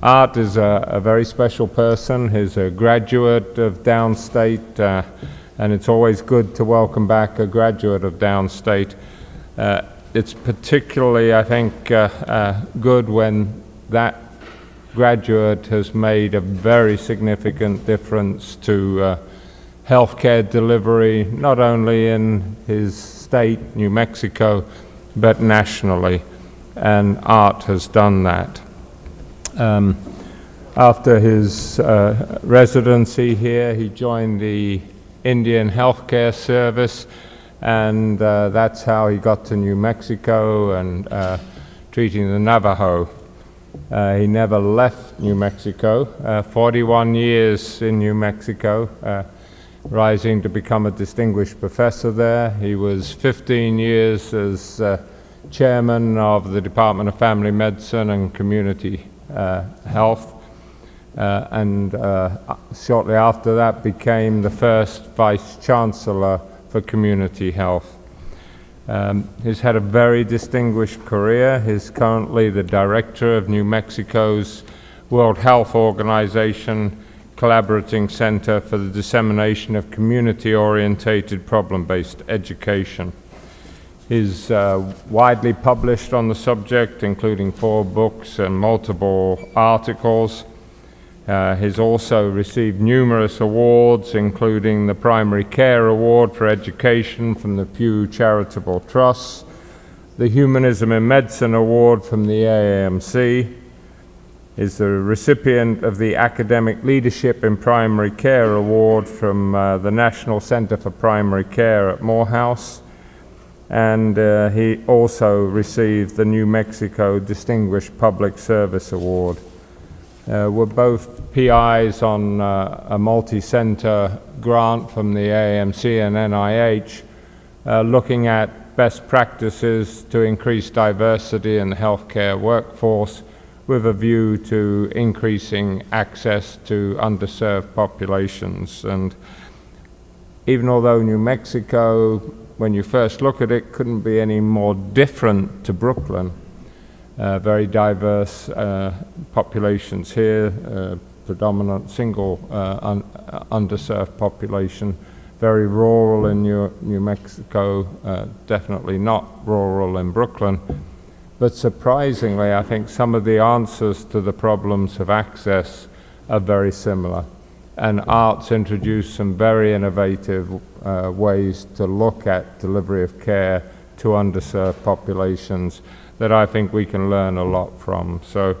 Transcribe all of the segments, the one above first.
Art is a very special person. He's a graduate of Downstate, and it's always good to welcome back a graduate of Downstate. It's particularly, I think, good when that graduate has made a very significant difference to healthcare delivery, not only in his state, New Mexico, but nationally, and Art has done that. After his residency here, he joined the Indian Healthcare Service, and that's how he got to New Mexico and treating the Navajo. He never left New Mexico, 41 years in New Mexico, rising to become a distinguished professor there. He was 15 years as chairman of the Department of Family Medicine and Community Health, and shortly after that became the first vice chancellor for community health. He's had a very distinguished career. He's currently the director of New Mexico's World Health Organization Collaborating Center for the Dissemination of Community-Orientated Problem-Based Education. He's widely published on the subject, including 4 books and multiple articles. He's also received numerous awards, including the Primary Care Award for Education from the Pew Charitable Trust, the Humanism in Medicine Award from the AAMC, is the recipient of the Academic Leadership in Primary Care Award from the National Center for Primary Care at Morehouse, and he also received the New Mexico Distinguished Public Service Award. We're both PIs on a multi-center grant from the AAMC and NIH, looking at best practices to increase diversity in the healthcare workforce, with a view to increasing access to underserved populations. And even although New Mexico, when you first look at it, couldn't be any more different to Brooklyn, very diverse populations here, predominant single underserved population, very rural in New Mexico, definitely not rural in Brooklyn. But surprisingly, I think some of the answers to the problems of access are very similar. And Art's introduced some very innovative ways to look at delivery of care to underserved populations that I think we can learn a lot from. So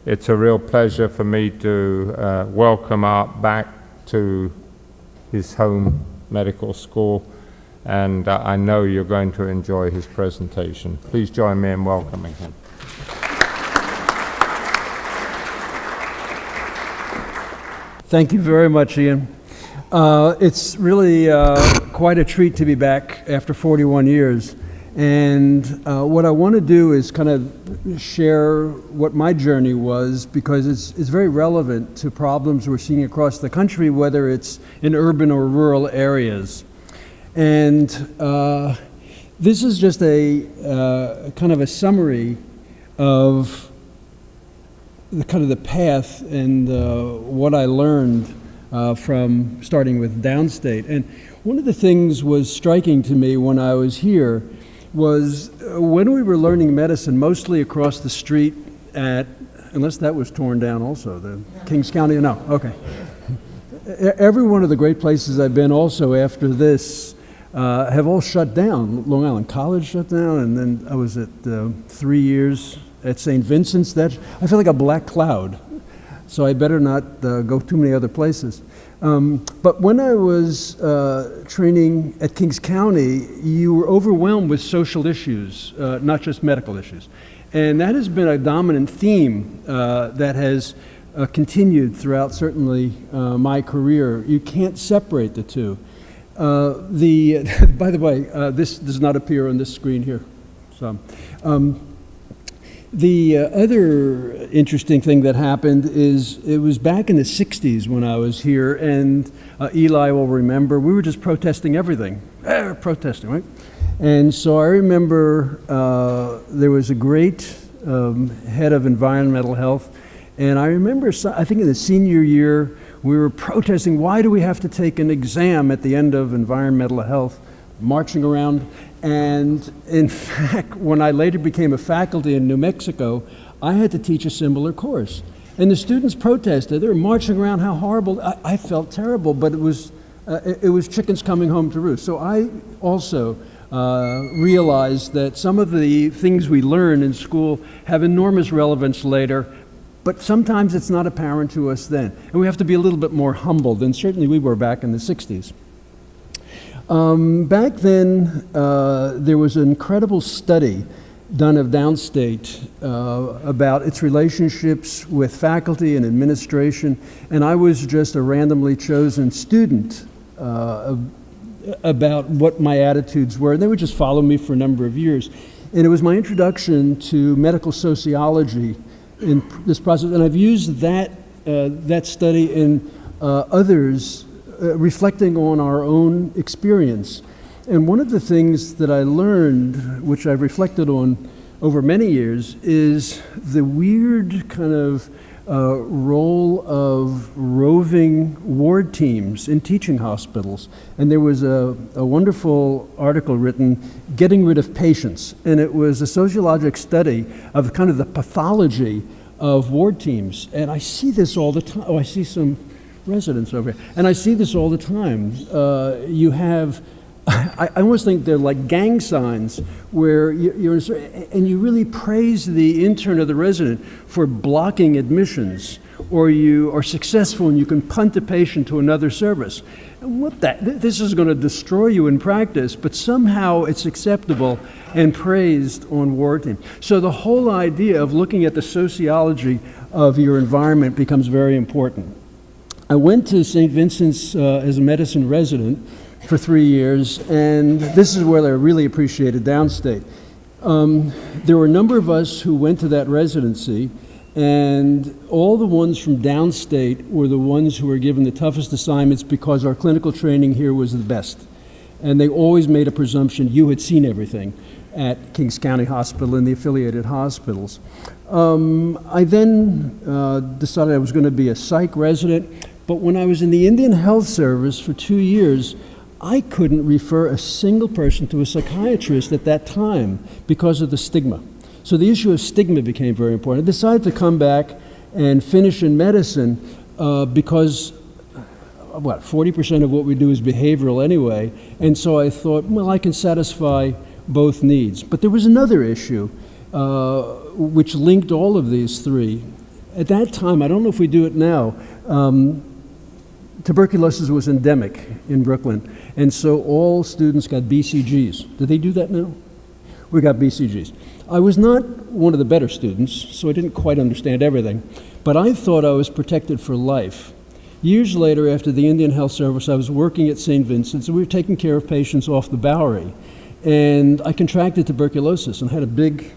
it's a real pleasure for me to welcome Art back to his home medical school, and I know you're going to enjoy his presentation. Please join me in welcoming him. Thank you very much, Ian. It's really quite a treat to be back after 41 years. And what I want to do is kind of share what my journey was, because it's very relevant to problems we're seeing across the country, whether it's in urban or rural areas. And this is just a kind of a summary of the path and what I learned from starting with Downstate. And one of the things was striking to me when I was here was when we were learning medicine, mostly across the street at, unless that was torn down also, the Kings County, no, okay. Every one of the great places I've been also after this have all shut down. Long Island College shut down, and then I was at 3 years at St. Vincent's. That I feel like a black cloud, so I better not go too many other places. But when I was training at Kings County, you were overwhelmed with social issues, not just medical issues. And that has been a dominant theme that has continued throughout certainly my career. You can't separate the two. By the way, this does not appear on this screen here. So, the other interesting thing that happened is it was back in the 60s when I was here, and Eli will remember, we were just protesting everything. Protesting, right? And so I remember there was a great head of environmental health, And I remember, I think in the senior year, we were protesting, why do we have to take an exam at the end of environmental health, marching around. And in fact, when I later became a faculty in New Mexico, I had to teach a similar course. And the students protested. They were marching around, how horrible. I felt terrible, but it was chickens coming home to roost. So I also realized that some of the things we learn in school have enormous relevance later, but sometimes it's not apparent to us then. And we have to be a little bit more humble than certainly we were back in the 60s. Back then, there was an incredible study done of Downstate about its relationships with faculty and administration, and I was just a randomly chosen student about what my attitudes were. And they would just follow me for a number of years. And it was my introduction to medical sociology in this process, and I've used that study in others, reflecting on our own experience. And one of the things that I learned, which I've reflected on over many years, is the weird kind of role of roving ward teams in teaching hospitals. And there was a wonderful article written, Getting Rid of Patients, and it was a sociologic study of kind of the pathology of ward teams. And I see this all the time. Oh, I see some residents over here. And I see this all the time. You have, I almost think they're like gang signs where you're, and you really praise the intern or the resident for blocking admissions, or you are successful and you can punt a patient to another service. And this is going to destroy you in practice, but somehow it's acceptable and praised on ward team. So the whole idea of looking at the sociology of your environment becomes very important. I went to St. Vincent's as a medicine resident for 3 years, and this is where I really appreciated Downstate. There were a number of us who went to that residency, and all the ones from Downstate were the ones who were given the toughest assignments because our clinical training here was the best. And they always made a presumption you had seen everything at Kings County Hospital and the affiliated hospitals. I then decided I was going to be a psych resident, but when I was in the Indian Health Service for 2 years, I couldn't refer a single person to a psychiatrist at that time because of the stigma. So the issue of stigma became very important. I decided to come back and finish in medicine because 40% of what we do is behavioral anyway, and so I thought, well, I can satisfy both needs. But there was another issue which linked all of these three. At that time, I don't know if we do it now, tuberculosis was endemic in Brooklyn, and so all students got BCGs. Do they do that now? We got BCGs. I was not one of the better students, so I didn't quite understand everything, but I thought I was protected for life. Years later, after the Indian Health Service, I was working at St. Vincent's, and we were taking care of patients off the Bowery, and I contracted tuberculosis and had a big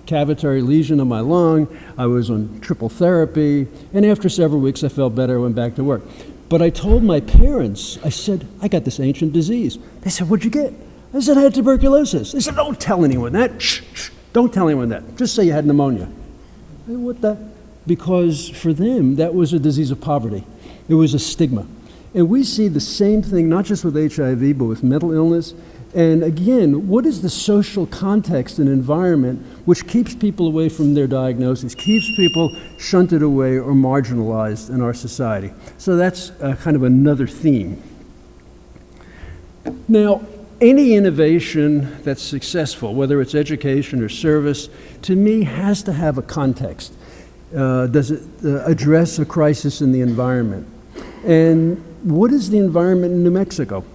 cavitary lesion on my lung. I was on triple therapy, and after several weeks, I felt better. I went back to work. But I told my parents, I said, I got this ancient disease. They said, what'd you get? I said, I had tuberculosis. They said, don't tell anyone that. Shh, shh, don't tell anyone that. Just say you had pneumonia. I said, what the? Because for them, that was a disease of poverty. It was a stigma. And we see the same thing, not just with HIV, but with mental illness. And again, what is the social context and environment which keeps people away from their diagnosis, keeps people shunted away or marginalized in our society? So that's kind of another theme. Now, any innovation that's successful, whether it's education or service, to me has to have a context. Does it address a crisis in the environment? And what is the environment in New Mexico?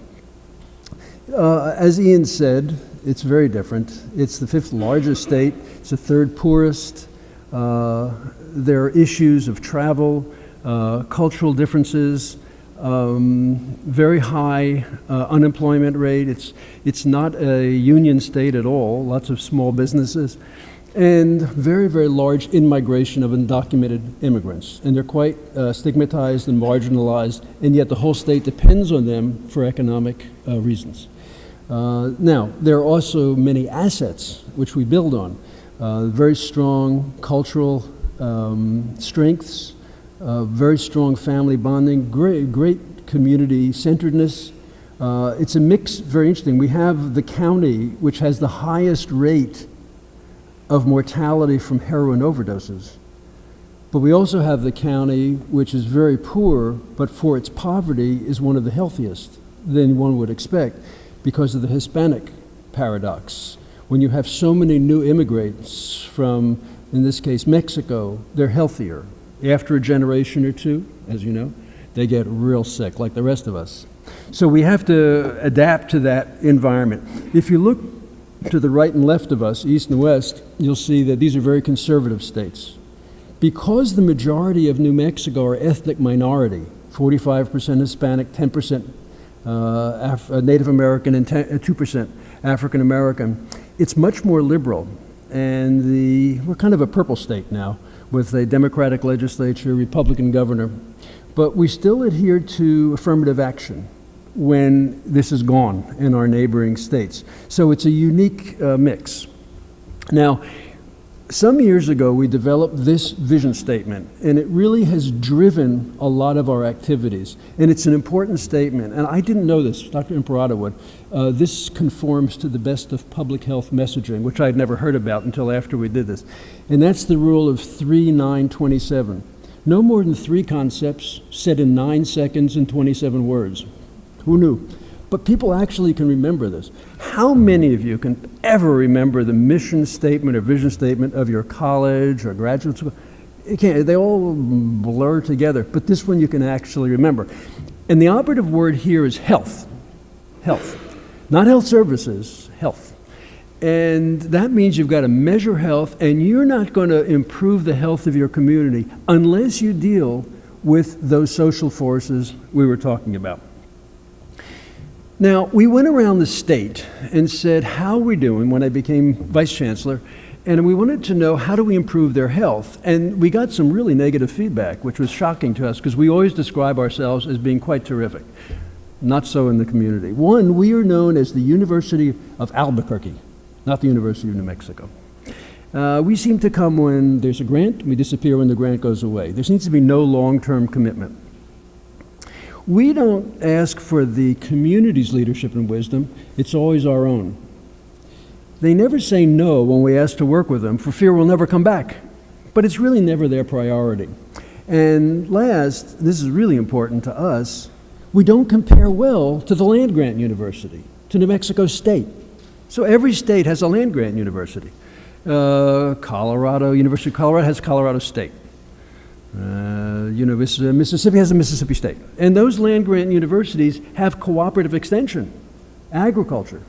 As Ian said, it's very different. It's the 5th largest state. It's the 3rd poorest. There are issues of travel, cultural differences, very high unemployment rate. It's not a union state at all, lots of small businesses, and very, very large in-migration of undocumented immigrants. And they're quite stigmatized and marginalized, and yet the whole state depends on them for economic reasons. Now, there are also many assets which we build on. Very strong cultural strengths, very strong family bonding, great community centeredness. It's a mix, very interesting. We have the county which has the highest rate of mortality from heroin overdoses. But we also have the county which is very poor, but for its poverty is one of the healthiest than one would expect because of the Hispanic paradox. When you have so many new immigrants from, in this case, Mexico, they're healthier. After a generation or two, as you know, they get real sick, like the rest of us. So we have to adapt to that environment. If you look to the right and left of us, east and west, you'll see that these are very conservative states. Because the majority of New Mexico are ethnic minority, 45% Hispanic, 10% Native American, and 2% African American, it's much more liberal. And we're kind of a purple state now with a Democratic legislature, Republican governor. But we still adhere to affirmative action when this is gone in our neighboring states. So it's a unique mix. Now, some years ago, we developed this vision statement, and it really has driven a lot of our activities. And it's an important statement, and I didn't know this, Dr. Imperato would. This conforms to the best of public health messaging, which I had never heard about until after we did this. And that's the rule of 3-9-27. No more than 3 concepts said in 9 seconds and 27 words. Who knew? But people actually can remember this. How many of you can ever remember the mission statement or vision statement of your college or graduate school? You can't, they all blur together, but this one you can actually remember. And the operative word here is health. Health. Not health services, health. And that means you've got to measure health, and you're not going to improve the health of your community unless you deal with those social forces we were talking about. Now, we went around the state and said, how are we doing when I became vice chancellor? And we wanted to know, how do we improve their health? And we got some really negative feedback, which was shocking to us because we always describe ourselves as being quite terrific. Not so in the community. One, we are known as the University of Albuquerque, not the University of New Mexico. We seem to come when there's a grant, we disappear when the grant goes away. There seems to be no long-term commitment. We don't ask for the community's leadership and wisdom, it's always our own. They never say no when we ask to work with them for fear we'll never come back, but it's really never their priority. And last, this is really important to us, we don't compare well to the land-grant university, to New Mexico State. So every state has a land-grant university. University of Colorado has Colorado State. University of Mississippi has a Mississippi State. And those land-grant universities have cooperative extension, agriculture.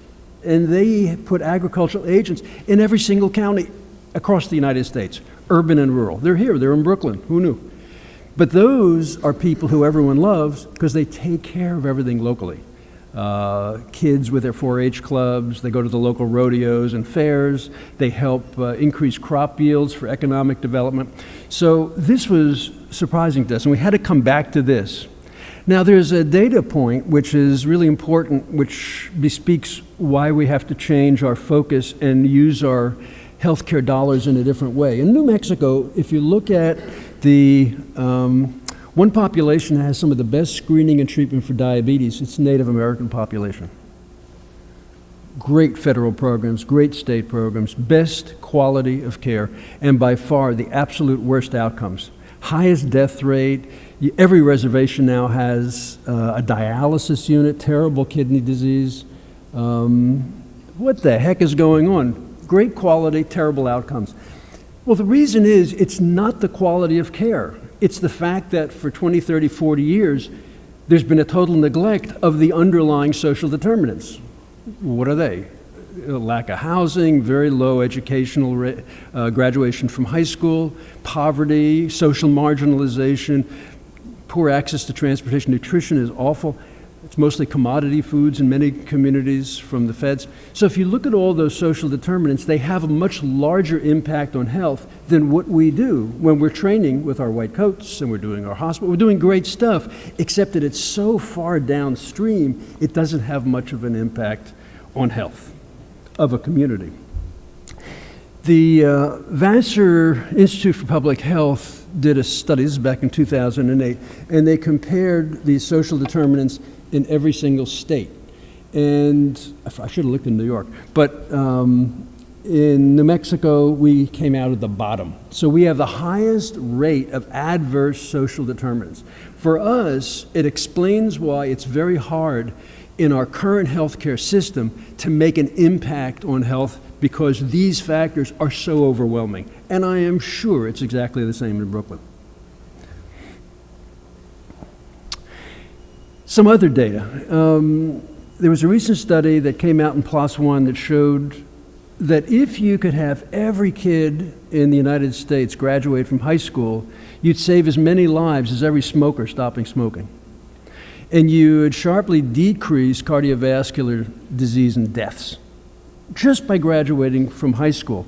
And they put agricultural agents in every single county across the United States, urban and rural. They're here, they're in Brooklyn, who knew? But those are people who everyone loves because they take care of everything locally. Kids with their 4-H clubs, they go to the local rodeos and fairs, they help increase crop yields for economic development. So this was surprising to us, and we had to come back to this. Now there's a data point which is really important, which bespeaks why we have to change our focus and use our healthcare dollars in a different way. In New Mexico, if you look at the one population that has some of the best screening and treatment for diabetes, it's the Native American population. Great federal programs, great state programs, best quality of care, and by far the absolute worst outcomes. Highest death rate. Every reservation now has a dialysis unit, terrible kidney disease. What the heck is going on? Great quality, terrible outcomes. Well, the reason is it's not the quality of care. It's the fact that for 20, 30, 40 years, there's been a total neglect of the underlying social determinants. What are they? Lack of housing, very low educational graduation from high school, poverty, social marginalization, poor access to transportation. Nutrition is awful. It's mostly commodity foods in many communities from the feds. So if you look at all those social determinants, they have a much larger impact on health than what we do when we're training with our white coats and we're doing our hospital. We're doing great stuff, except that it's so far downstream, it doesn't have much of an impact on health of a community. The Vassar Institute for Public Health did a study, this is back in 2008, and they compared these social determinants in every single state. And I should have looked in New York, but in New Mexico, we came out at the bottom. So we have the highest rate of adverse social determinants. For us, it explains why it's very hard in our current healthcare system to make an impact on health, because these factors are so overwhelming. And I am sure it's exactly the same in Brooklyn. Some other data. There was a recent study that came out in PLOS One that showed that if you could have every kid in the United States graduate from high school, you'd save as many lives as every smoker stopping smoking. And you would sharply decrease cardiovascular disease and deaths just by graduating from high school.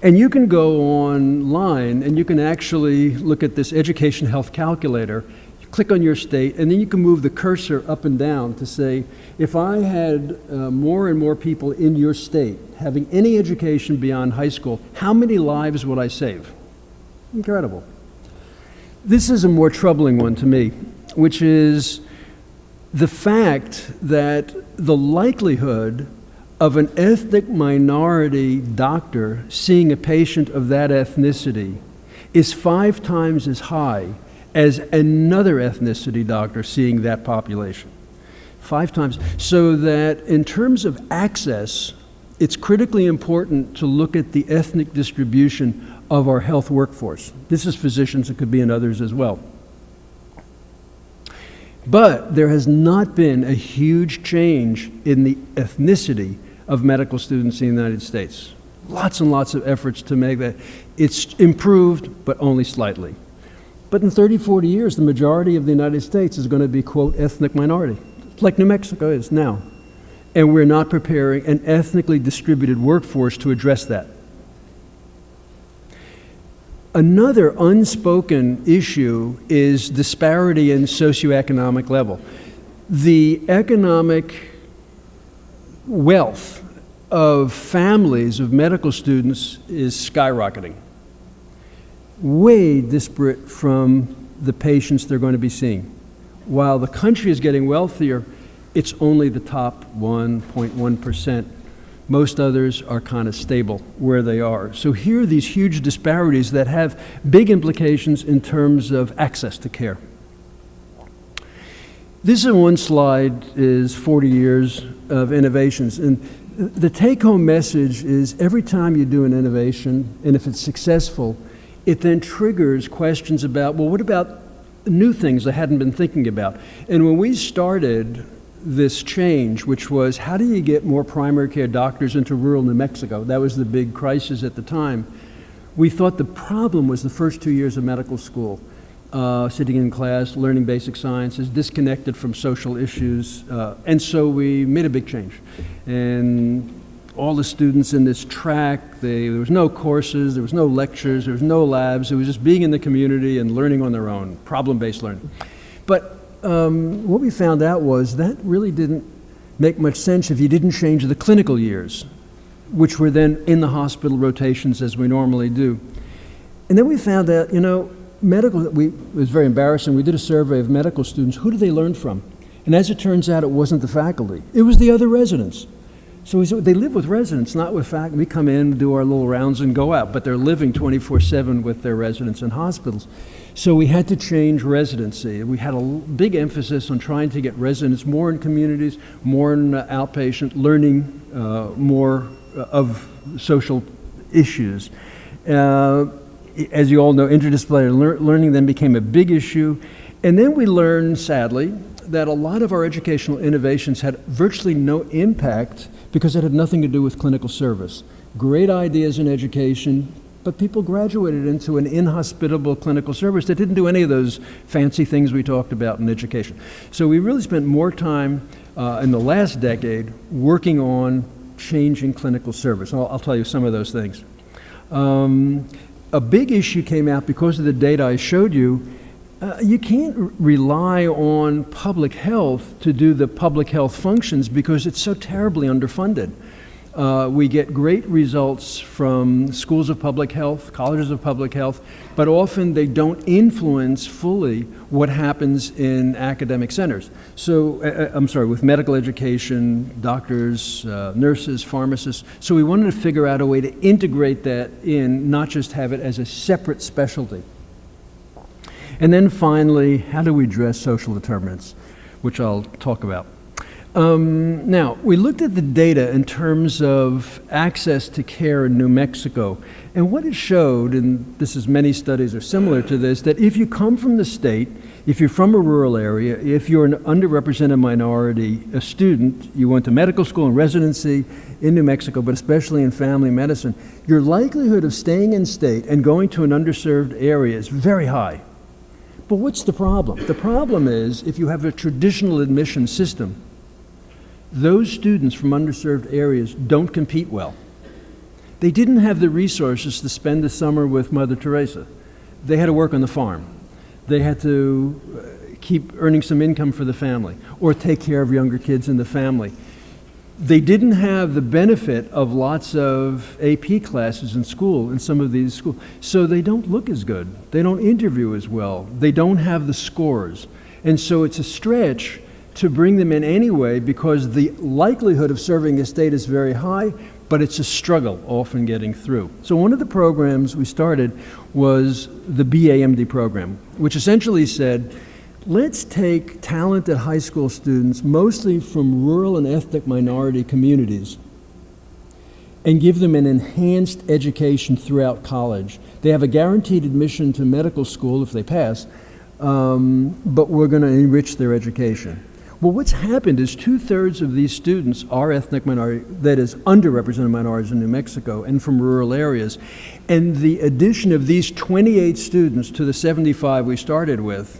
And you can go online and you can actually look at this education health calculator, click on your state, and then you can move the cursor up and down to say, if I had more and more people in your state having any education beyond high school, how many lives would I save? Incredible. This is a more troubling one to me, which is the fact that the likelihood of an ethnic minority doctor seeing a patient of that ethnicity is 5 times as high as another ethnicity doctor seeing that population. 5 times. So that in terms of access, it's critically important to look at the ethnic distribution of our health workforce. This is physicians, it could be in others as well. But there has not been a huge change in the ethnicity of medical students in the United States. Lots and lots of efforts to make that. It's improved, but only slightly. But in 30, 40 years, the majority of the United States is going to be, quote, ethnic minority, like New Mexico is now. And we're not preparing an ethnically distributed workforce to address that. Another unspoken issue is disparity in socioeconomic level. The economic wealth of families of medical students is skyrocketing, way disparate from the patients they're going to be seeing. While the country is getting wealthier, it's only the top 1.1%. Most others are kind of stable where they are. So here are these huge disparities that have big implications in terms of access to care. This in one slide is 40 years of innovations. And the take-home message is every time you do an innovation, and if it's successful, it then triggers questions about, well, what about new things I hadn't been thinking about? And when we started this change, which was how do you get more primary care doctors into rural New Mexico? That was the big crisis at the time. We thought the problem was the first 2 years of medical school, sitting in class, learning basic sciences, disconnected from social issues, and so we made a big change. And all the students in this track, there was no courses, there was no lectures, there was no labs, it was just being in the community and learning on their own, problem-based learning. But what we found out was that really didn't make much sense if you didn't change the clinical years, which were then in the hospital rotations as we normally do. And then we found out, you know, it was very embarrassing. We did a survey of medical students. Who did they learn from? And as it turns out, it wasn't the faculty. It was the other residents. So they live with residents, not with faculty. We come in, do our little rounds, and go out, but they're living 24/7 with their residents in hospitals. So we had to change residency. We had a big emphasis on trying to get residents more in communities, more in outpatient, learning more of social issues. As you all know, interdisciplinary learning then became a big issue. And then we learned, sadly, that a lot of our educational innovations had virtually no impact because it had nothing to do with clinical service. Great ideas in education, but people graduated into an inhospitable clinical service that didn't do any of those fancy things we talked about in education. So we really spent more time in the last decade working on changing clinical service. I'll tell you some of those things. A big issue came out because of the data I showed you. You can't rely on public health to do the public health functions because it's so terribly underfunded. We get great results from schools of public health, colleges of public health, but often they don't influence fully what happens in academic centers. So, with medical education, doctors, nurses, pharmacists. So we wanted to figure out a way to integrate that in, not just have it as a separate specialty. And then finally, how do we address social determinants, which I'll talk about. Now, we looked at the data in terms of access to care in New Mexico, and what it showed, and this is many studies are similar to this, that if you come from the state, if you're from a rural area, if you're an underrepresented minority, a student, you went to medical school and residency in New Mexico, but especially in family medicine, your likelihood of staying in state and going to an underserved area is very high. But what's the problem? The problem is if you have a traditional admission system, those students from underserved areas don't compete well. They didn't have the resources to spend the summer with Mother Teresa. They had to work on the farm. They had to keep earning some income for the family or take care of younger kids in the family. They didn't have the benefit of lots of AP classes in school, in some of these schools, so they don't look as good. They don't interview as well. They don't have the scores. And so it's a stretch to bring them in anyway because the likelihood of serving a state is very high, but it's a struggle often getting through. So one of the programs we started was the BAMD program, which essentially said, let's take talented high school students, mostly from rural and ethnic minority communities, and give them an enhanced education throughout college. They have a guaranteed admission to medical school if they pass, but we're going to enrich their education. Well, what's happened is 2/3 of these students are ethnic minority, that is, underrepresented minorities in New Mexico and from rural areas. And the addition of these 28 students to the 75 we started with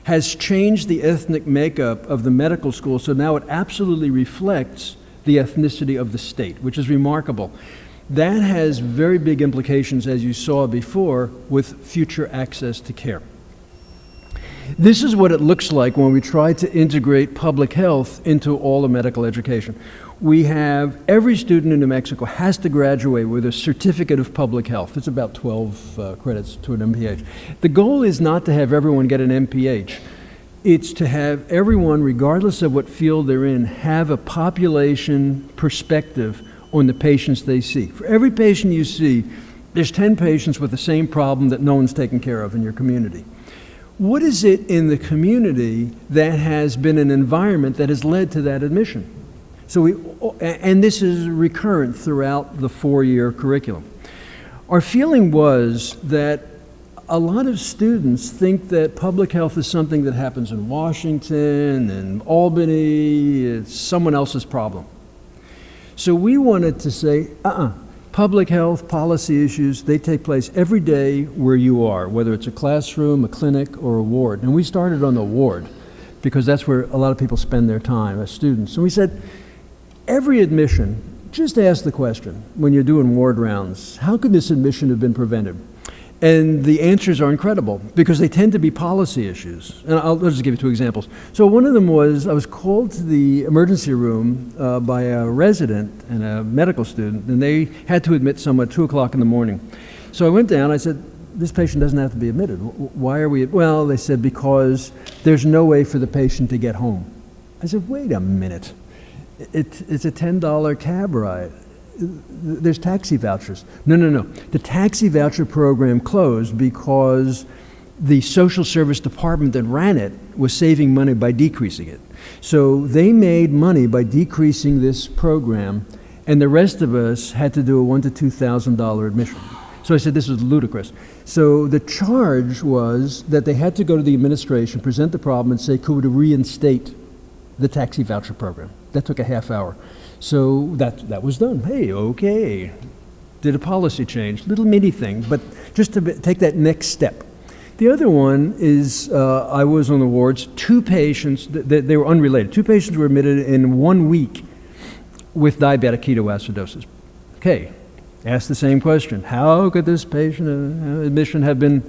has changed the ethnic makeup of the medical school, so now it absolutely reflects the ethnicity of the state, which is remarkable. That has very big implications, as you saw before, with future access to care. This is what it looks like when we try to integrate public health into all of medical education. We have every student in New Mexico has to graduate with a certificate of public health. It's about 12 credits to an MPH. The goal is not to have everyone get an MPH. It's to have everyone, regardless of what field they're in, have a population perspective on the patients they see. For every patient you see, there's 10 patients with the same problem that no one's taken care of in your community. What is it in the community that has been an environment that has led to that admission? And this is recurrent throughout the 4-year curriculum. Our feeling was that a lot of students think that public health is something that happens in Washington and Albany, it's someone else's problem. So we wanted to say, public health policy issues, they take place every day where you are, whether it's a classroom, a clinic, or a ward. And we started on the ward because that's where a lot of people spend their time as students. And we said, every admission, just ask the question when you're doing ward rounds, how could this admission have been prevented? And the answers are incredible because they tend to be policy issues. And I'll just give you 2 examples. So one of them was I was called to the emergency room by a resident and a medical student, and they had to admit someone at 2 o'clock in the morning. So I went down, I said, this patient doesn't have to be admitted. Why are we? Well, they said, because there's no way for the patient to get home. I said, wait a minute. It's a $10 cab ride. There's taxi vouchers. No. The taxi voucher program closed because the social service department that ran it was saving money by decreasing it. So they made money by decreasing this program, and the rest of us had to do a $1,000 to $2,000 admission. So I said, this is ludicrous. So the charge was that they had to go to the administration, present the problem, and say, could we reinstate the taxi voucher program? That took a half hour. So that was done. Hey, okay. Did a policy change, little mini thing, but just to take that next step. The other one is I was on the wards, 2 patients, they were unrelated. 2 patients were admitted in 1 week with diabetic ketoacidosis. Okay, ask the same question. How could this patient admission have been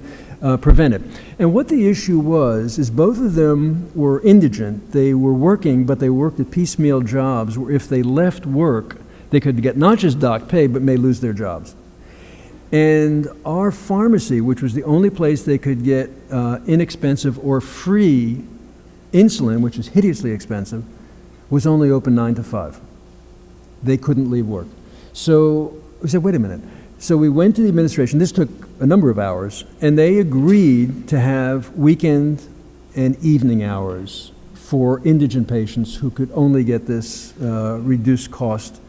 prevented? And what the issue was is both of them were indigent. They were working, but they worked at piecemeal jobs where if they left work, they could get not just doc pay, but may lose their jobs. And our pharmacy, which was the only place they could get inexpensive or free insulin, which is hideously expensive, was only open 9 to 5. They couldn't leave work. So we said, wait a minute. So we went to the administration. This took a number of hours, and they agreed to have weekend and evening hours for indigent patients who could only get this reduced cost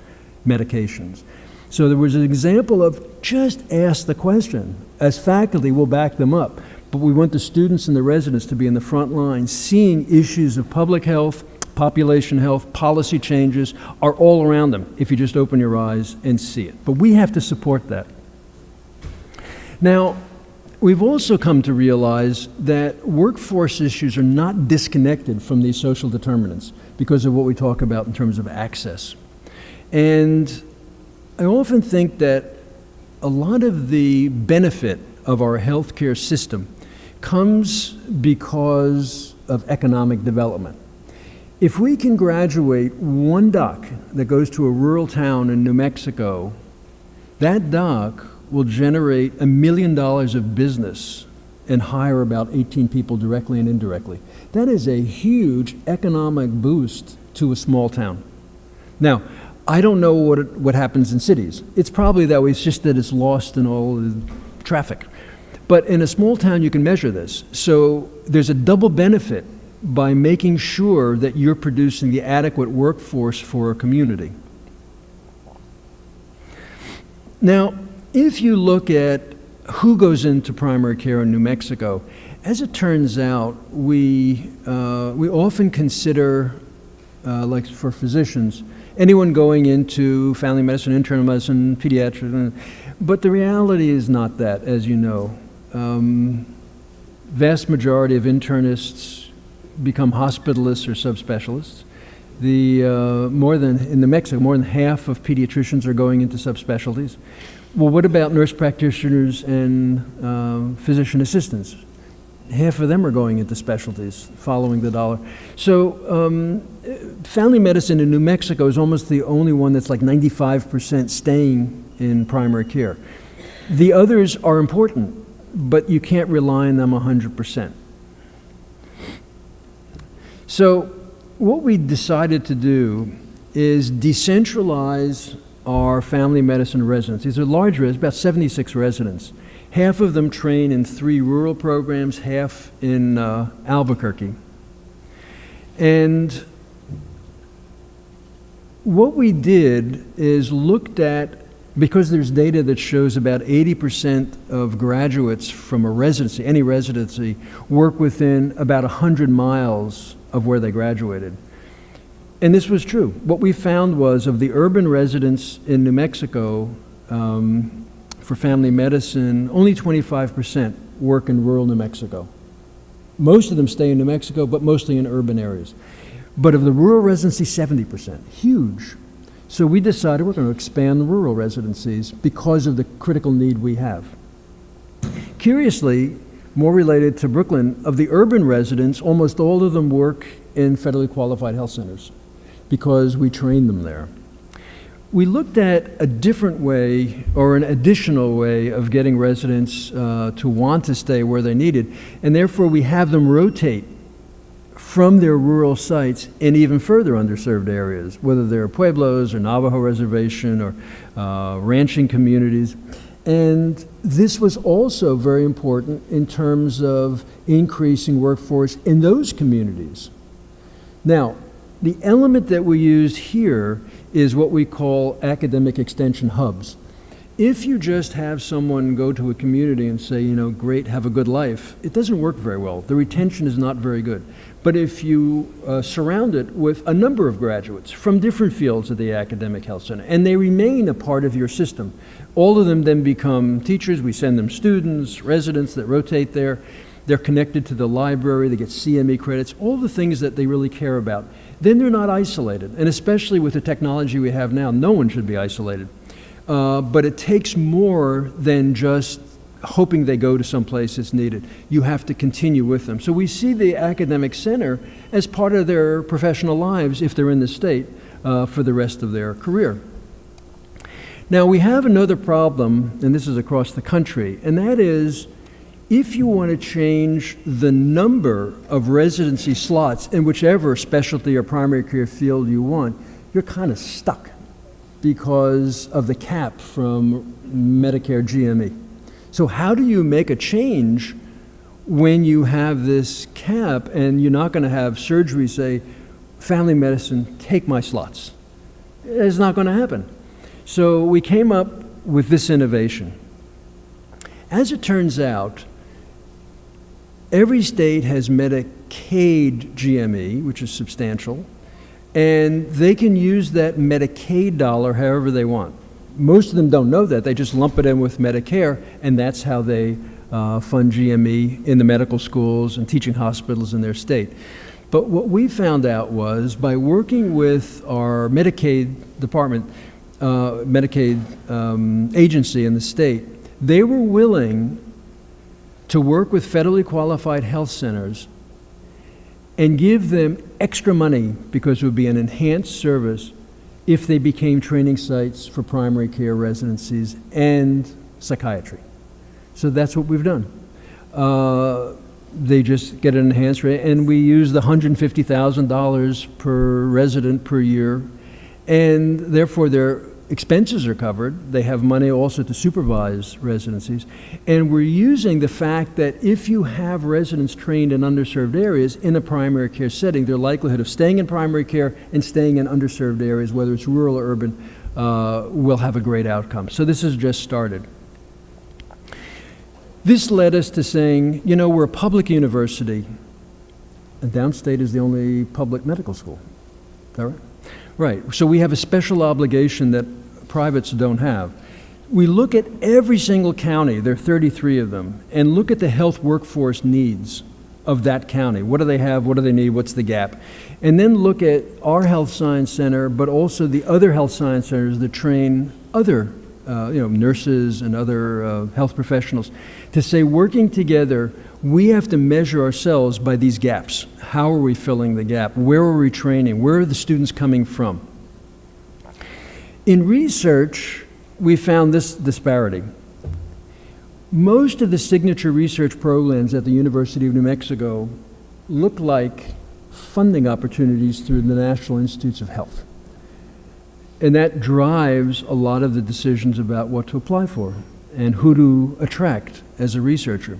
medications. So there was an example of just ask the question. As faculty, we'll back them up. But we want the students and the residents to be in the front line, seeing issues of public health, population health, policy changes are all around them if you just open your eyes and see it. But we have to support that. Now, we've also come to realize that workforce issues are not disconnected from these social determinants because of what we talk about in terms of access. And I often think that a lot of the benefit of our healthcare system comes because of economic development. If we can graduate one doc that goes to a rural town in New Mexico, that doc will generate $1 million of business and hire about 18 people directly and indirectly. That is a huge economic boost to a small town. Now, I don't know what happens in cities. It's probably that way, it's just that it's lost in all the traffic. But in a small town, you can measure this. So there's a double benefit by making sure that you're producing the adequate workforce for a community. Now, if you look at who goes into primary care in New Mexico, as it turns out, we often consider, like for physicians, anyone going into family medicine, internal medicine, pediatrics, but the reality is not that, as you know. Vast majority of internists become hospitalists or subspecialists. In New Mexico, more than half of pediatricians are going into subspecialties. Well, what about nurse practitioners and physician assistants? Half of them are going into specialties, following the dollar. So family medicine in New Mexico is almost the only one that's like 95% staying in primary care. The others are important, but you can't rely on them 100%. So what we decided to do is decentralize our family medicine residents. These are large residents, about 76 residents. Half of them train in 3 rural programs, half in Albuquerque. And what we did is looked at, because there's data that shows about 80% of graduates from a residency, any residency, work within about 100 miles of where they graduated. And this was true. What we found was of the urban residents in New Mexico, for family medicine, only 25% work in rural New Mexico. Most of them stay in New Mexico, but mostly in urban areas. But of the rural residency, 70%, huge. So we decided we're going to expand the rural residencies because of the critical need we have. Curiously, more related to Brooklyn, of the urban residents, almost all of them work in federally qualified health centers because we train them there. We looked at a different way, or an additional way, of getting residents to want to stay where they needed, and therefore we have them rotate from their rural sites in even further underserved areas, whether they're Pueblos or Navajo Reservation or ranching communities. And this was also very important in terms of increasing workforce in those communities. Now, the element that we used here is what we call academic extension hubs. If you just have someone go to a community and say, you know, great, have a good life, it doesn't work very well. The retention is not very good. But if you surround it with a number of graduates from different fields of the academic health center, and they remain a part of your system, all of them then become teachers. We send them students, residents that rotate there. They're connected to the library, they get CME credits, all the things that they really care about. Then they're not isolated, and especially with the technology we have now, no one should be isolated. But it takes more than just hoping they go to some place that's needed. You have to continue with them. So we see the academic center as part of their professional lives if they're in the state for the rest of their career. Now, we have another problem, and this is across the country, and that is if you want to change the number of residency slots in whichever specialty or primary care field you want, you're kind of stuck because of the cap from Medicare GME. So how do you make a change when you have this cap and you're not going to have surgery say, family medicine, take my slots? It's not going to happen. So we came up with this innovation. As it turns out, every state has Medicaid GME, which is substantial, and they can use that Medicaid dollar however they want. Most of them don't know that. They just lump it in with Medicare, and that's how they fund GME in the medical schools and teaching hospitals in their state. But what we found out was by working with our Medicaid department, Medicaid agency in the state, they were willing to work with federally qualified health centers and give them extra money because it would be an enhanced service if they became training sites for primary care residencies and psychiatry. So that's what we've done. They just get an enhanced rate, and we use the $150,000 per resident per year, and therefore their expenses are covered. They have money also to supervise residencies, and we're using the fact that if you have residents trained in underserved areas in a primary care setting, their likelihood of staying in primary care and staying in underserved areas, whether it's rural or urban, will have a great outcome. So this has just started. This led us to saying, you know, we're a public university, and Downstate is the only public medical school. Is that right? Right. So we have a special obligation that privates don't have. We look at every single county, there are 33 of them, and look at the health workforce needs of that county. What do they have? What do they need? What's the gap? And then look at our health science center, but also the other health science centers that train other nurses and other health professionals to say, working together, we have to measure ourselves by these gaps. How are we filling the gap? Where are we training? Where are the students coming from? In research, we found this disparity. Most of the signature research programs at the University of New Mexico look like funding opportunities through the National Institutes of Health. And that drives a lot of the decisions about what to apply for and who to attract as a researcher.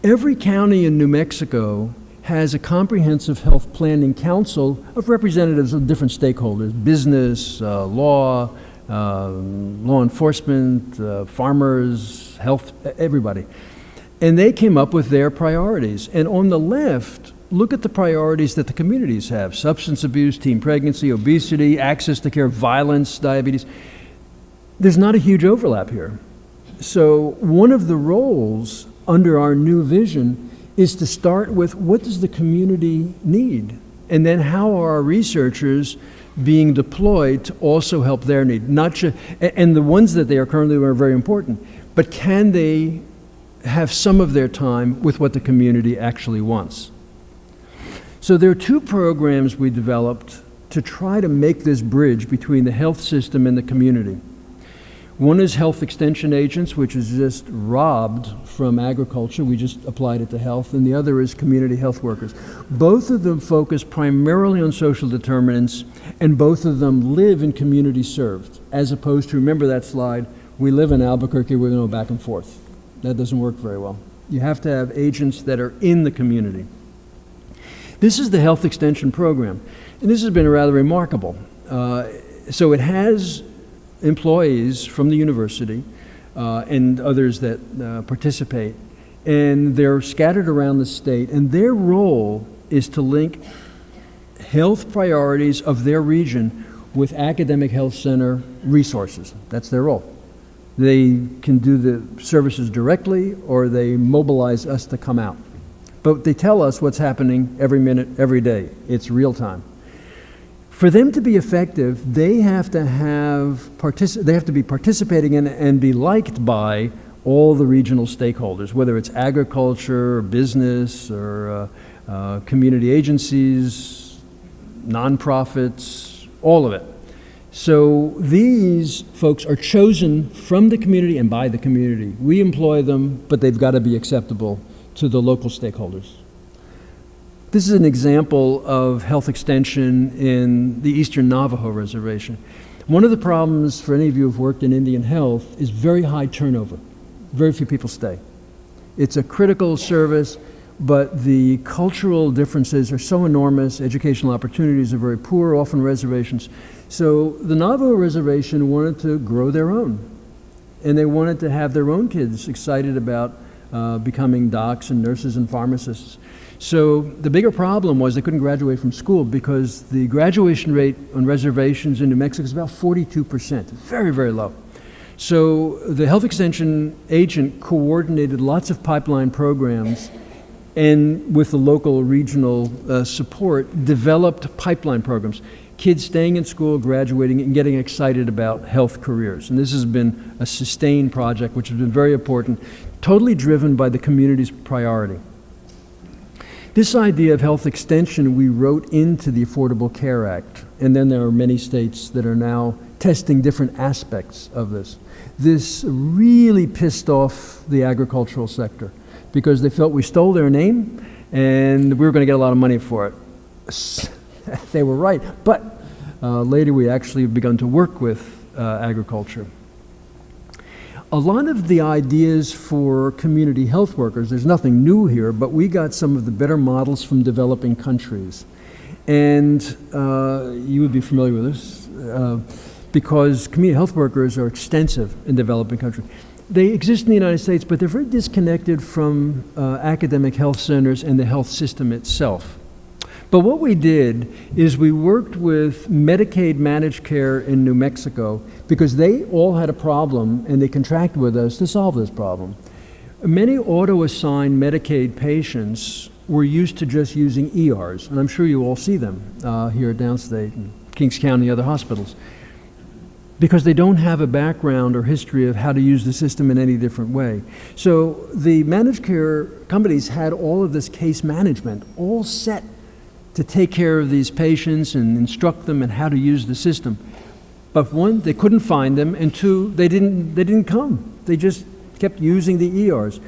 Every county in New Mexico has a comprehensive health planning council of representatives of different stakeholders, business, law enforcement, farmers, health, everybody. And they came up with their priorities. And on the left, look at the priorities that the communities have: substance abuse, teen pregnancy, obesity, access to care, violence, diabetes. There's not a huge overlap here. So one of the roles under our new vision is to start with what does the community need? And then how are our researchers being deployed to also help their need? Not just, and the ones that they are currently are very important, but can they have some of their time with what the community actually wants? So there are two programs we developed to try to make this bridge between the health system and the community. One is health extension agents, which is just robbed from agriculture. We just applied it to health. And the other is community health workers. Both of them focus primarily on social determinants, and both of them live in community served, as opposed to, remember that slide, we live in Albuquerque, we're going to go back and forth. That doesn't work very well. You have to have agents that are in the community. This is the health extension program, and this has been rather remarkable. So it has employees from the university and others that participate, and they're scattered around the state, and their role is to link health priorities of their region with academic health center resources. That's their role. They can do the services directly, or they mobilize us to come out. But they tell us what's happening every minute, every day. It's real time. For them to be effective, they have to be participating in and be liked by all the regional stakeholders, whether it's agriculture, or business, or community agencies, nonprofits, all of it. So these folks are chosen from the community and by the community. We employ them, but they've got to be acceptable to the local stakeholders. This is an example of health extension in the Eastern Navajo Reservation. One of the problems for any of you who've worked in Indian health is very high turnover. Very few people stay. It's a critical service, but the cultural differences are so enormous. Educational opportunities are very poor, often reservations. So the Navajo Reservation wanted to grow their own, and they wanted to have their own kids excited about becoming docs and nurses and pharmacists. So the bigger problem was they couldn't graduate from school because the graduation rate on reservations in New Mexico is about 42%, very, very low. So the health extension agent coordinated lots of pipeline programs and with the local regional support, developed pipeline programs. Kids staying in school, graduating, and getting excited about health careers. And this has been a sustained project, which has been very important, totally driven by the community's priority. This idea of health extension we wrote into the Affordable Care Act, and then there are many states that are now testing different aspects of this. This really pissed off the agricultural sector because they felt we stole their name and we were going to get a lot of money for it. They were right, but later we actually have begun to work with agriculture. A lot of the ideas for community health workers, there's nothing new here, but we got some of the better models from developing countries. And you would be familiar with this because community health workers are extensive in developing countries. They exist in the United States, but they're very disconnected from academic health centers and the health system itself. But what we did is we worked with Medicaid managed care in New Mexico because they all had a problem and they contracted with us to solve this problem. Many auto-assigned Medicaid patients were used to just using ERs, and I'm sure you all see them here at Downstate and Kings County and other hospitals, because they don't have a background or history of how to use the system in any different way. So the managed care companies had all of this case management all set to take care of these patients and instruct them in how to use the system. But one, they couldn't find them, and two, they didn't come. They just kept using the ERs.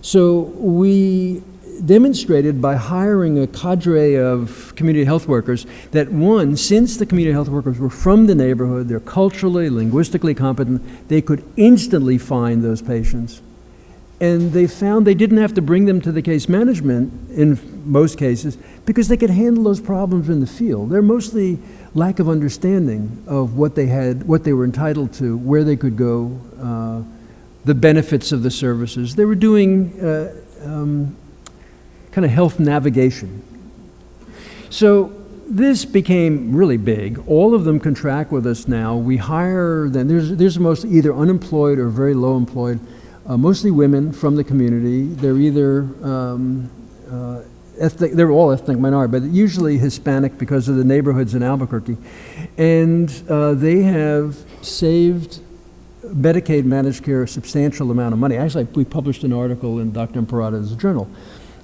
So we demonstrated by hiring a cadre of community health workers that one, since the community health workers were from the neighborhood, they're culturally, linguistically competent, they could instantly find those patients. And they found they didn't have to bring them to the case management in most cases because they could handle those problems in the field. They're mostly lack of understanding of what they had, what they were entitled to, where they could go, the benefits of the services. They were doing kind of health navigation. So this became really big. All of them contract with us now. We hire them. There's mostly either unemployed or very low employed. Mostly women from the community. They're either ethnic, they're all ethnic minority, but usually Hispanic because of the neighborhoods in Albuquerque. And they have saved Medicaid managed care a substantial amount of money. Actually, we published an article in Dr. Imparada's journal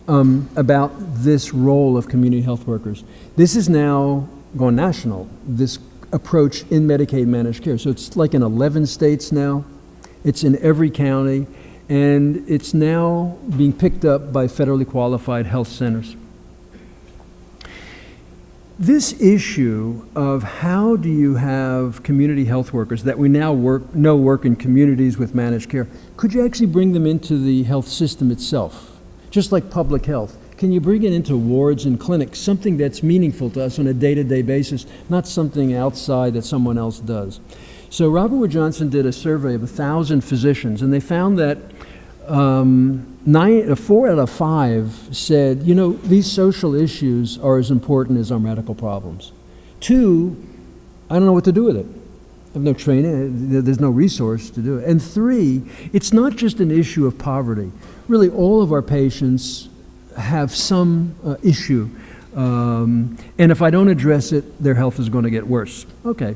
about this role of community health workers. This is now gone national, this approach in Medicaid managed care. So it's like in 11 states now. It's in every county, and it's now being picked up by federally qualified health centers. This issue of how do you have community health workers that we now know work in communities with managed care, could you actually bring them into the health system itself? Just like public health. Can you bring it into wards and clinics, something that's meaningful to us on a day-to-day basis, not something outside that someone else does? So Robert Wood Johnson did a survey of 1,000 physicians, and they found that 4 out of 5 said, you know, these social issues are as important as our medical problems. 2, I don't know what to do with it. I have no training, there's no resource to do it. And 3, it's not just an issue of poverty. Really, all of our patients have some issue, and if I don't address it, their health is going to get worse. Okay.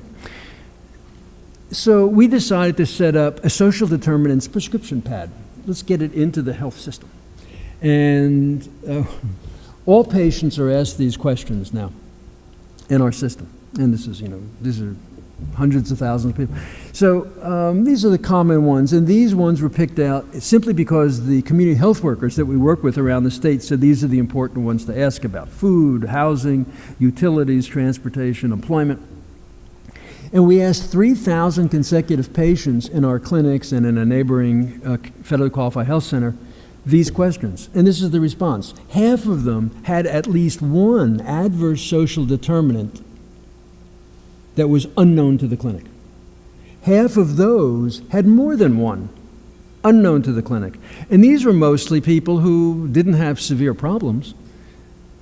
So we decided to set up a social determinants prescription pad. Let's get it into the health system. And all patients are asked these questions now in our system. And this is, you know, these are hundreds of thousands of people. So these are the common ones, and these ones were picked out simply because the community health workers that we work with around the state said these are the important ones to ask about: food, housing, utilities, transportation, employment. And we asked 3,000 consecutive patients in our clinics and in a neighboring federally qualified health center these questions. And this is the response. Half of them had at least one adverse social determinant that was unknown to the clinic. Half of those had more than one unknown to the clinic. And these were mostly people who didn't have severe problems.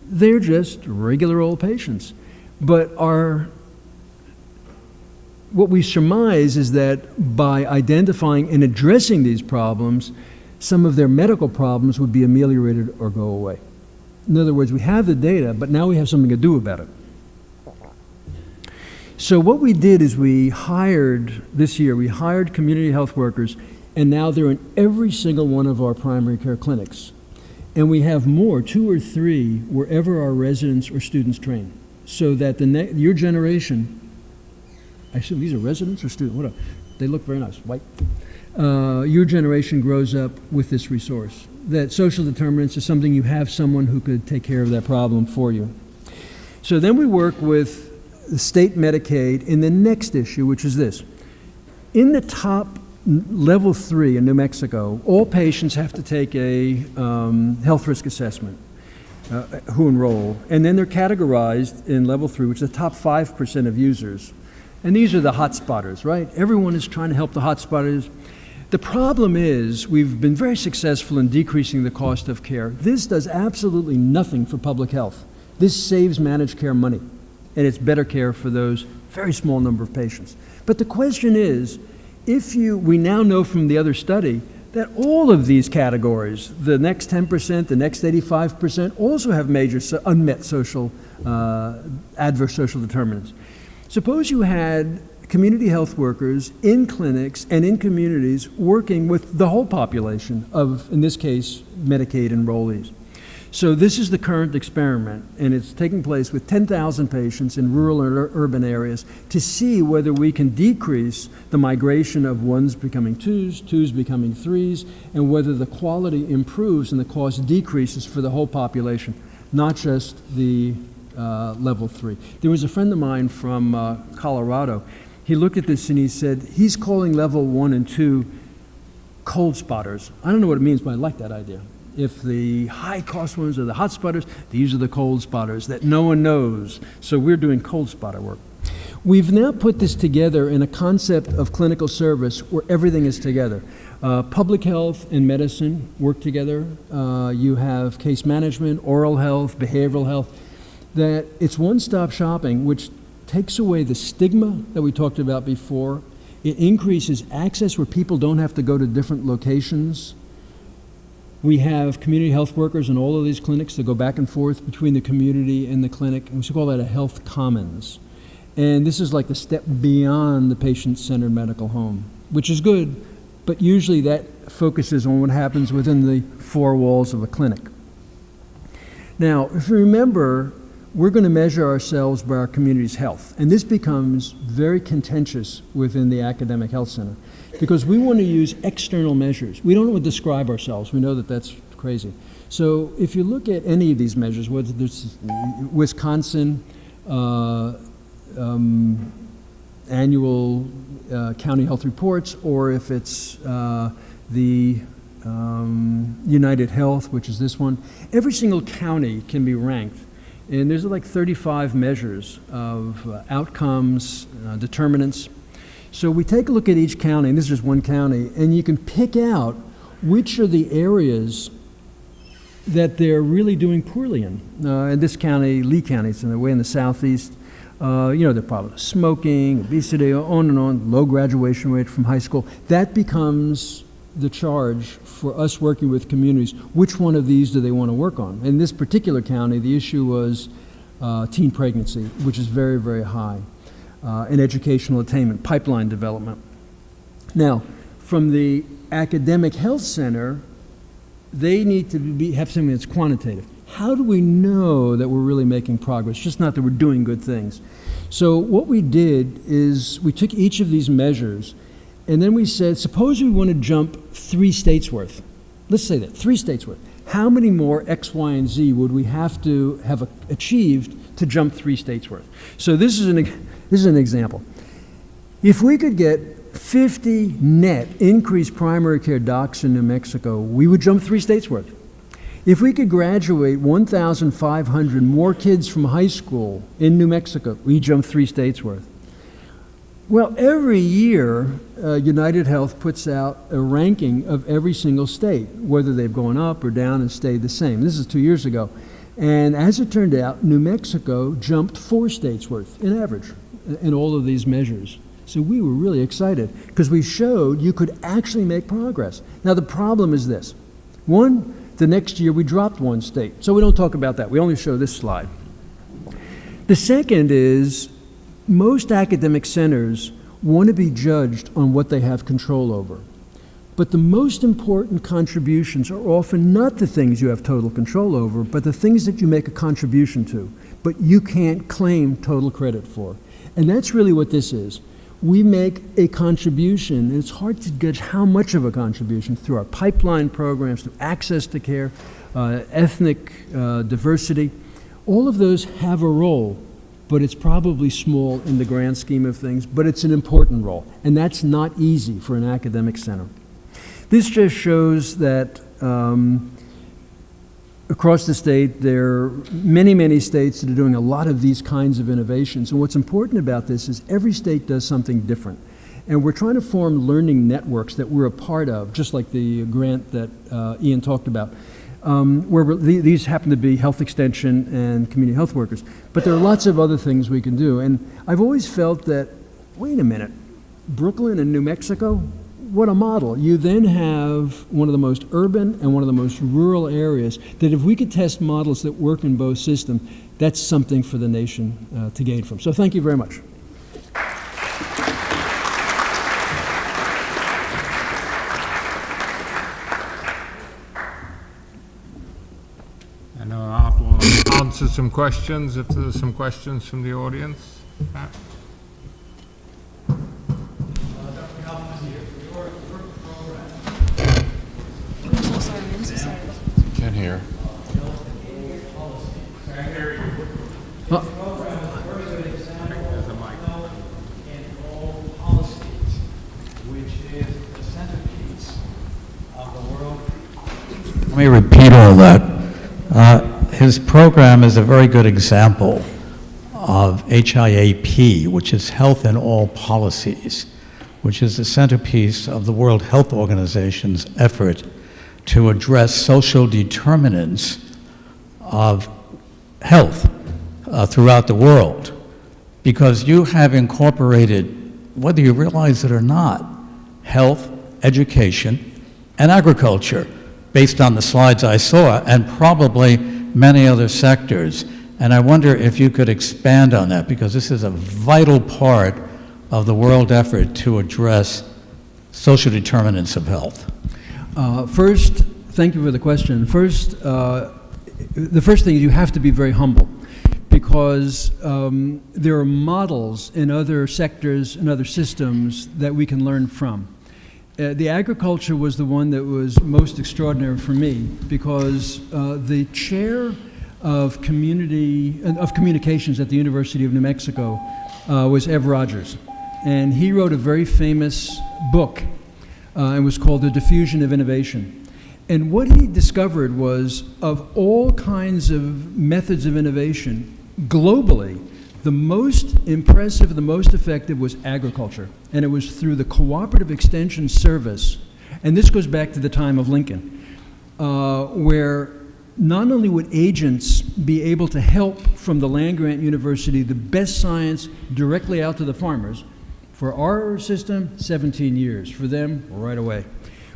They're just regular old patients. But what we surmise is that by identifying and addressing these problems, some of their medical problems would be ameliorated or go away. In other words, we have the data, but now we have something to do about it. So what we did is this year, we hired community health workers, and now they're in every single one of our primary care clinics. And we have more, 2 or 3, wherever our residents or students train, so that your generation, I assume these are residents or students, whatever, they look very nice, white. Your generation grows up with this resource, that social determinants is something you have someone who could take care of that problem for you. So then we work with the state Medicaid in the next issue, which is this. In the top level 3 in New Mexico, all patients have to take a health risk assessment, who enroll, and then they're categorized in level 3, which is the top 5% of users. And these are the hot spotters, right? Everyone is trying to help the hot spotters. The problem is we've been very successful in decreasing the cost of care. This does absolutely nothing for public health. This saves managed care money, and it's better care for those very small number of patients. But the question is, we now know from the other study that all of these categories, the next 10%, the next 85%, also have major unmet social, adverse social determinants. Suppose you had community health workers in clinics and in communities working with the whole population of, in this case, Medicaid enrollees. So this is the current experiment, and it's taking place with 10,000 patients in rural and urban areas to see whether we can decrease the migration of ones becoming twos becoming threes, and whether the quality improves and the cost decreases for the whole population, not just the level 3. There was a friend of mine from Colorado. He looked at this and he said he's calling level 1 and 2 cold spotters. I don't know what it means, but I like that idea. If the high cost ones are the hot spotters, these are the cold spotters that no one knows. So we're doing cold spotter work. We've now put this together in a concept of clinical service where everything is together. Public health and medicine work together. You have case management, oral health, behavioral health. That it's one-stop shopping, which takes away the stigma that we talked about before. It increases access where people don't have to go to different locations. We have community health workers in all of these clinics that go back and forth between the community and the clinic, and we should call that a health commons. And this is like the step beyond the patient-centered medical home, which is good, but usually that focuses on what happens within the 4 walls of a clinic. Now, if you remember, we're going to measure ourselves by our community's health. And this becomes very contentious within the academic health center because we want to use external measures. We don't want to describe ourselves. We know that that's crazy. So if you look at any of these measures, whether it's Wisconsin annual county health reports, or if it's the United Health, which is this one, every single county can be ranked. And there's like 35 measures of outcomes, determinants. So we take a look at each county, and this is just one county, and you can pick out which are the areas that they're really doing poorly in. In this county, Lee County, it's way in the southeast. They're probably smoking, obesity, on and on, low graduation rate from high school. That becomes the charge for us working with communities. Which one of these do they want to work on? In this particular county, the issue was teen pregnancy, which is very, very high, and educational attainment, pipeline development. Now, from the academic health center, they need to have something that's quantitative. How do we know that we're really making progress? Just not that we're doing good things. So what we did is we took each of these measures, and then we said, suppose we want to jump 3 states worth. Let's say that, 3 states worth. How many more X, Y, and Z would we have to have achieved to jump 3 states worth? So this is an example. If we could get 50 net increased primary care docs in New Mexico, we would jump 3 states worth. If we could graduate 1,500 more kids from high school in New Mexico, we jump 3 states worth. Well, every year, United Health puts out a ranking of every single state, whether they've gone up or down and stayed the same. This is 2 years ago. And as it turned out, New Mexico jumped 4 states worth in average in all of these measures. So we were really excited because we showed you could actually make progress. Now the problem is this. One, the next year we dropped 1 state. So we don't talk about that. We only show this slide. The second is most academic centers want to be judged on what they have control over. But the most important contributions are often not the things you have total control over, but the things that you make a contribution to, but you can't claim total credit for. And that's really what this is. We make a contribution, and it's hard to gauge how much of a contribution through our pipeline programs, through access to care, ethnic diversity. All of those have a role, but it's probably small in the grand scheme of things, but it's an important role, and that's not easy for an academic center. This just shows that across the state, there are many, many states that are doing a lot of these kinds of innovations. And what's important about this is every state does something different. And we're trying to form learning networks that we're a part of, just like the grant that Ian talked about, where these happen to be health extension and community health workers. But there are lots of other things we can do. And I've always felt that, wait a minute, Brooklyn and New Mexico, what a model. You then have one of the most urban and one of the most rural areas that if we could test models that work in both systems, that's something for the nation to gain from. So thank you very much. And I'll answer some questions if there's some questions from the audience. Pat? Can't hear. Let me repeat all that. His program is a very good example of HIAP, which is Health in All Policies, which is the centerpiece of the World Health Organization's effort to address social determinants of health throughout the world, because you have incorporated, whether you realize it or not, health, education, and agriculture, based on the slides I saw, and probably many other sectors. And I wonder if you could expand on that, because this is a vital part of the world effort to address social determinants of health. First, thank you for the question. First, the first thing is you have to be very humble, because there are models in other sectors and other systems that we can learn from. The agriculture was the one that was most extraordinary for me, because the chair of communications at the University of New Mexico was Ev Rogers, and he wrote a very famous book. It was called The Diffusion of Innovation. And what he discovered was, of all kinds of methods of innovation, globally, the most impressive, the most effective was agriculture. And it was through the Cooperative Extension Service, and this goes back to the time of Lincoln, where not only would agents be able to help from the land-grant university the best science directly out to the farmers. For our system, 17 years. For them, right away.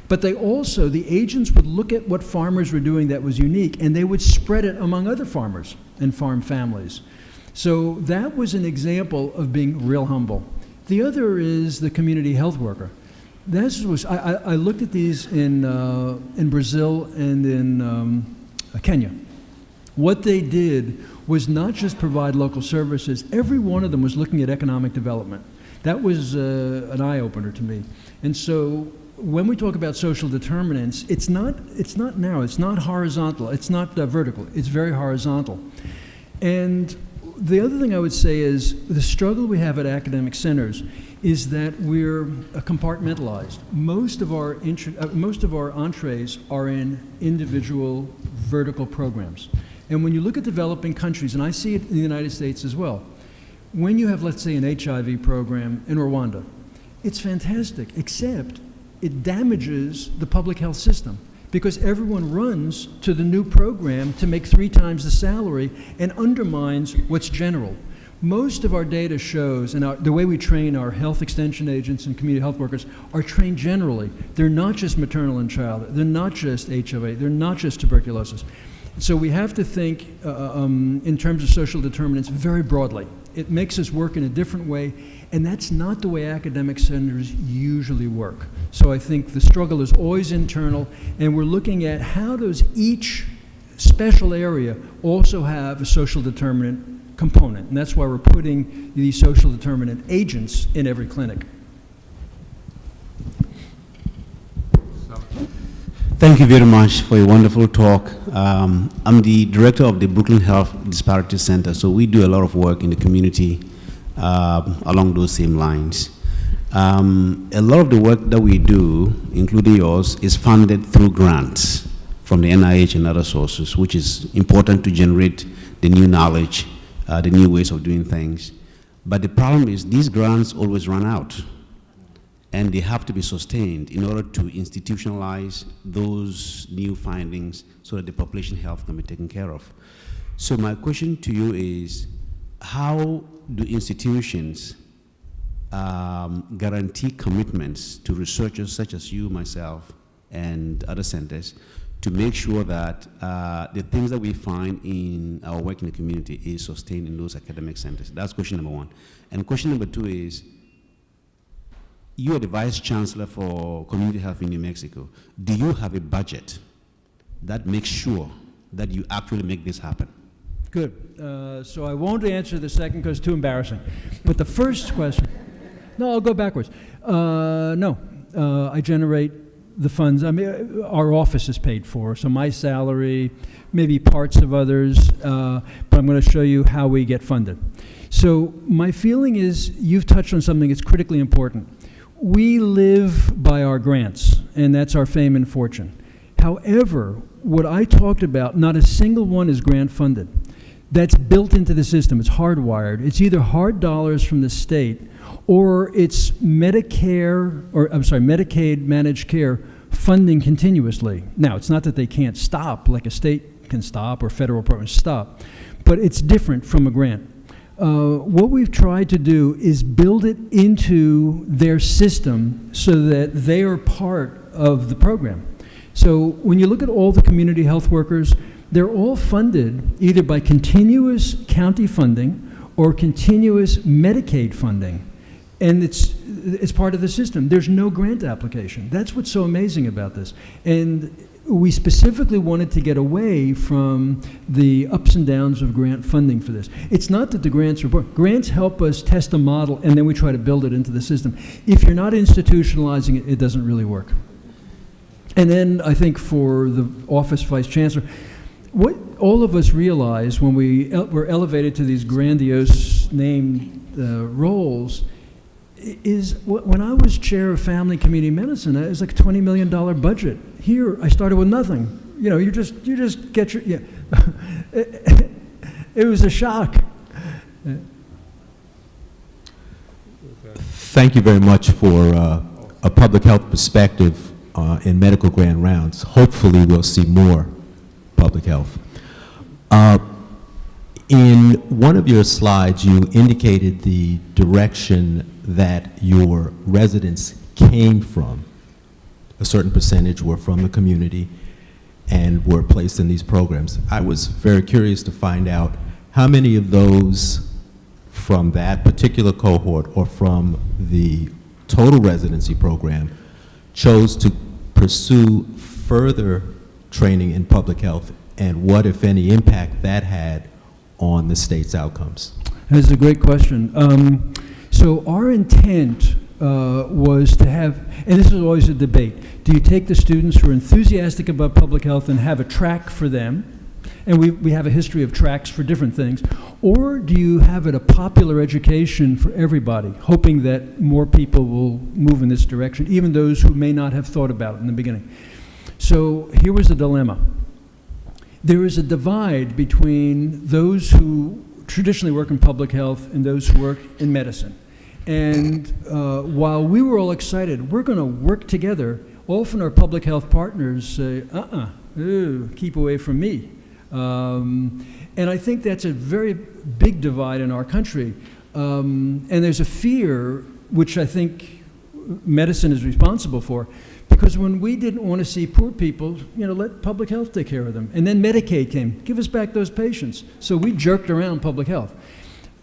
But they also, the agents would look at what farmers were doing that was unique, and they would spread it among other farmers and farm families. So that was an example of being real humble. The other is the community health worker. This was, I looked at these in Brazil and in Kenya. What they did was not just provide local services. Every one of them was looking at economic development. That was an eye-opener to me. And so when we talk about social determinants, it's not narrow, it's not horizontal, it's not vertical, it's very horizontal. And the other thing I would say is the struggle we have at academic centers is that we're compartmentalized. Most of our entrees are in individual vertical programs. And when you look at developing countries, and I see it in the United States as well, when you have, let's say, an HIV program in Rwanda, it's fantastic, except it damages the public health system because everyone runs to the new program to make 3 times the salary and undermines what's general. Most of our data shows, and the way we train our health extension agents and community health workers are trained generally. They're not just maternal and child, they're not just HIV, they're not just tuberculosis. So we have to think in terms of social determinants very broadly. It makes us work in a different way, and that's not the way academic centers usually work. So I think the struggle is always internal, and we're looking at how does each special area also have a social determinant component, and that's why we're putting these social determinant agents in every clinic. Thank you very much for a wonderful talk. I'm the director of the Brooklyn Health Disparity Center, so we do a lot of work in the community along those same lines. A lot of the work that we do, including yours, is funded through grants from the NIH and other sources, which is important to generate the new knowledge, the new ways of doing things. But the problem is these grants always run out, and they have to be sustained in order to institutionalize those new findings so that the population health can be taken care of. So my question to you is, how do institutions guarantee commitments to researchers such as you, myself, and other centers to make sure that the things that we find in our work in the community is sustained in those academic centers? That's question number one. And question number two is, you are the Vice Chancellor for Community Health in New Mexico. Do you have a budget that makes sure that you actually make this happen? Good. So I won't answer the second because it's too embarrassing. But the first question, no, I'll go backwards. No, I generate the funds. I mean, our office is paid for, so my salary, maybe parts of others, but I'm going to show you how we get funded. So my feeling is you've touched on something that's critically important. We live by our grants, and that's our fame and fortune. However, what I talked about, not a single one is grant funded. That's built into the system. It's hardwired. It's either hard dollars from the state or it's Medicaid managed care funding continuously. Now, it's not that they can't stop, like a state can stop or federal programs stop, but it's different from a grant. What we've tried to do is build it into their system so that they are part of the program. So when you look at all the community health workers, they're all funded either by continuous county funding or continuous Medicaid funding. And it's part of the system. There's no grant application. That's what's so amazing about this. And we specifically wanted to get away from the ups and downs of grant funding for this. It's not that the grants are important. Grants help us test a model, and then we try to build it into the system. If you're not institutionalizing it, it doesn't really work. And then I think for the office vice chancellor, what all of us realize when we were elevated to these grandiose named roles is when I was chair of family community medicine, it was like a $20 million budget. Here, I started with nothing. You know, you just get your, yeah. It was a shock. Thank you very much for a public health perspective in medical grant rounds. Hopefully, we'll see more public health. In one of your slides, you indicated the direction that your residents came from. A certain percentage were from the community and were placed in these programs. I was very curious to find out how many of those from that particular cohort or from the total residency program chose to pursue further training in public health and what, if any, impact that had on the state's outcomes? That's a great question. So our intent was to have, and this is always a debate, do you take the students who are enthusiastic about public health and have a track for them, and we have a history of tracks for different things, or do you have it a popular education for everybody, hoping that more people will move in this direction, even those who may not have thought about it in the beginning? So here was the dilemma. There is a divide between those who traditionally work in public health and those who work in medicine. And while we were all excited, we're going to work together, often our public health partners say, keep away from me. And I think that's a very big divide in our country. And there's a fear, which I think medicine is responsible for, because when we didn't want to see poor people, let public health take care of them. And then Medicaid came, give us back those patients. So we jerked around public health.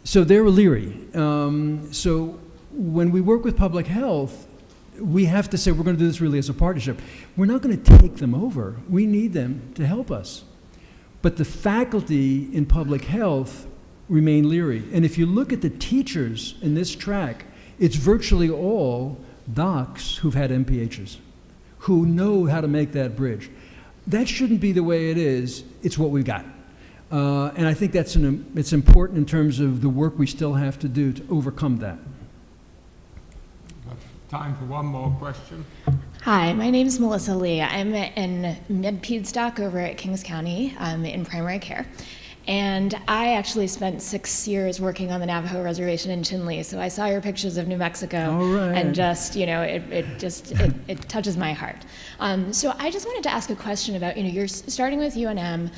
So they're leery. So when we work with public health, we have to say we're going to do this really as a partnership. We're not going to take them over. We need them to help us. But the faculty in public health remain leery. And if you look at the teachers in this track, it's virtually all docs who've had MPHs, who know how to make that bridge. That shouldn't be the way it is. It's what we've got. And I think it's important in terms of the work we still have to do to overcome that. Time for one more question. Hi, my name is Melissa Lee. I'm in med-peds doc over at Kings County in primary care. And I actually spent 6 years working on the Navajo Reservation in Chinle, so I saw your pictures of New Mexico, and just, it touches my heart. So I just wanted to ask a question about, you're starting with UNM,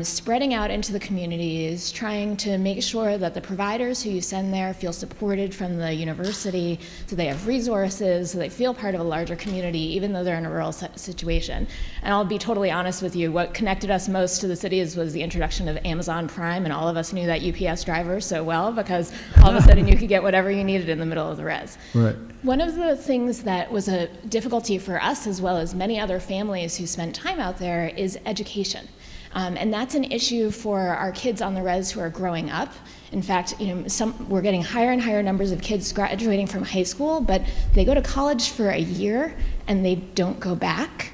spreading out into the communities, trying to make sure that the providers who you send there feel supported from the university, so they have resources, so they feel part of a larger community, even though they're in a rural situation. And I'll be totally honest with you, what connected us most to the cities was the introduction of Amazon Prime, and all of us knew that UPS driver so well because all of a sudden you could get whatever you needed in the middle of the res. Right. One of the things that was a difficulty for us, as well as many other families who spent time out there, is education. And that's an issue for our kids on the res who are growing up. In fact, we're getting higher and higher numbers of kids graduating from high school, but they go to college for a year and they don't go back.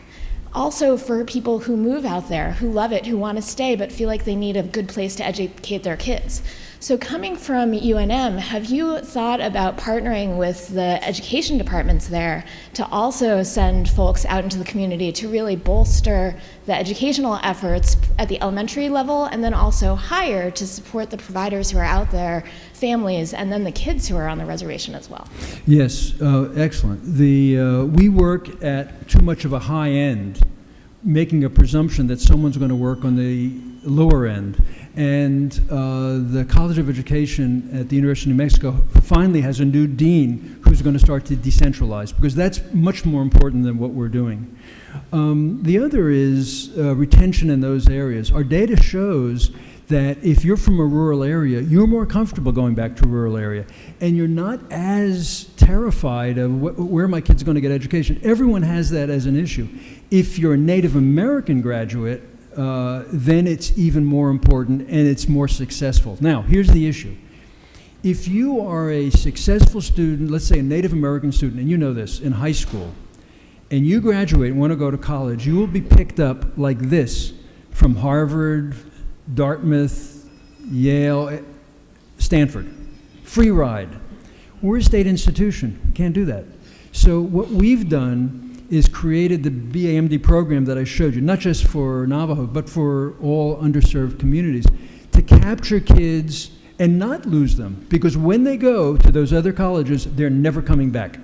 Also for people who move out there, who love it, who want to stay, but feel like they need a good place to educate their kids. So coming from UNM, have you thought about partnering with the education departments there to also send folks out into the community to really bolster the educational efforts at the elementary level, and then also higher to support the providers who are out there, families, and then the kids who are on the reservation as well? Yes, excellent. We work at too much of a high end, making a presumption that someone's going to work on the lower end. And the College of Education at the University of New Mexico finally has a new dean who's going to start to decentralize, because that's much more important than what we're doing. The other is retention in those areas. Our data shows that if you're from a rural area, you're more comfortable going back to a rural area, and you're not as terrified of where my kid's going to get education. Everyone has that as an issue. If you're a Native American graduate, then it's even more important and it's more successful. Now, here's the issue. If you are a successful student, let's say a Native American student, and you know this, in high school, and you graduate and want to go to college, you will be picked up like this from Harvard, Dartmouth, Yale, Stanford. Free ride. We're a state institution. Can't do that. So what we've done is created the BAMD program that I showed you, not just for Navajo, but for all underserved communities, to capture kids and not lose them. Because when they go to those other colleges, they're never coming back.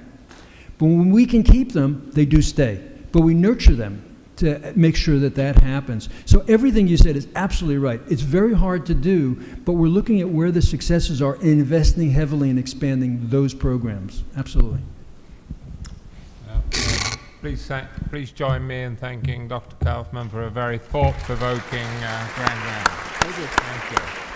But when we can keep them, they do stay. But we nurture them to make sure that that happens. So everything you said is absolutely right. It's very hard to do, but we're looking at where the successes are and investing heavily in expanding those programs. Absolutely. Please join me in thanking Dr. Kaufman for a very thought-provoking grand round. Thank you.